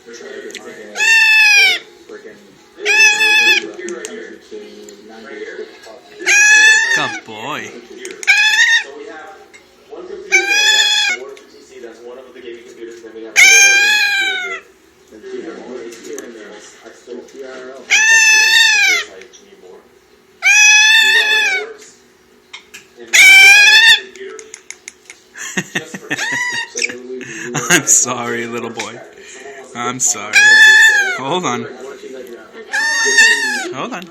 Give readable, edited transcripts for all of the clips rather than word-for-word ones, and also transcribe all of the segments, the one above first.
Good boy. So we have one computer there, one PC, that's one of the gaming computers, then we have another computer here. I still TRL. In case I need more. These are the networks. And computer. Just for I'm sorry, little boy. I'm sorry. Hold on. Hold on.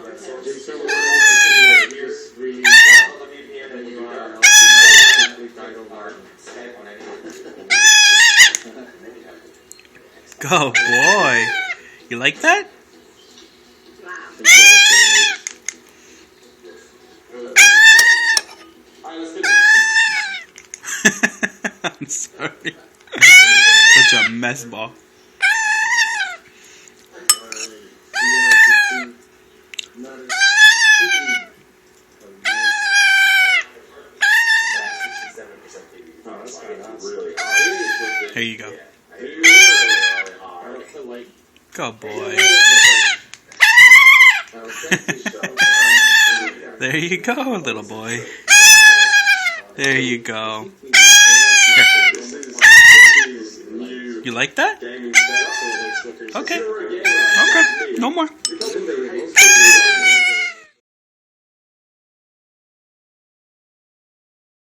Go, boy. You like that? I'm sorry. Such a mess ball. Here you go. Good boy. There you go, little boy. There you go. Here. You like that? Okay. Okay. No more.